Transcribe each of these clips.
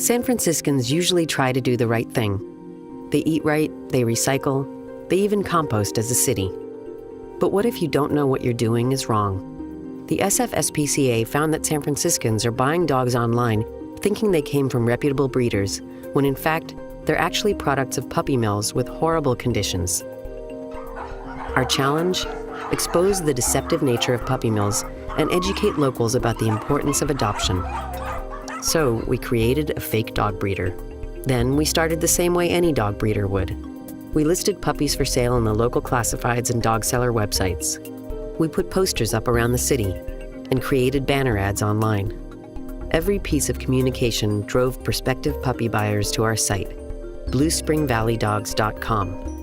San Franciscans usually try to do the right thing. They eat right, they recycle, they even compost as a city. But what if you don't know what you're doing is wrong? The SFSPCA found that San Franciscans are buying dogs online thinking they came from reputable breeders, when in fact, they're actually products of puppy mills with horrible conditions. Our challenge? Expose the deceptive nature of puppy mills and educate locals about the importance of adoption. So we created a fake dog breeder. Then we started the same way any dog breeder would. We listed puppies for sale on the local classifieds and dog seller websites. We put posters up around the city and created banner ads online. Every piece of communication drove prospective puppy buyers to our site, bluespringvalleydogs.com.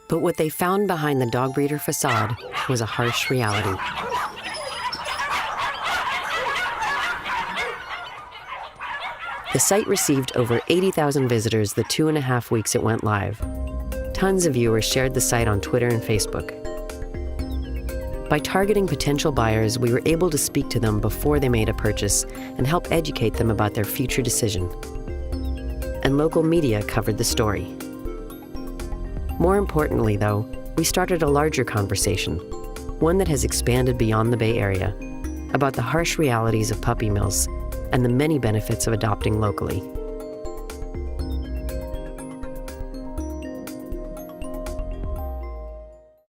But what they found behind the dog breeder facade was a harsh reality. The site received over 80,000 visitors the 2.5 weeks it went live. Tons of viewers shared the site on Twitter and Facebook. By targeting potential buyers, we were able to speak to them before they made a purchase and help educate them about their future decision. And local media covered the story. More importantly, though, we started a larger conversation, one that has expanded beyond the Bay Area, about the harsh realities of puppy mills and the many benefits of adopting locally.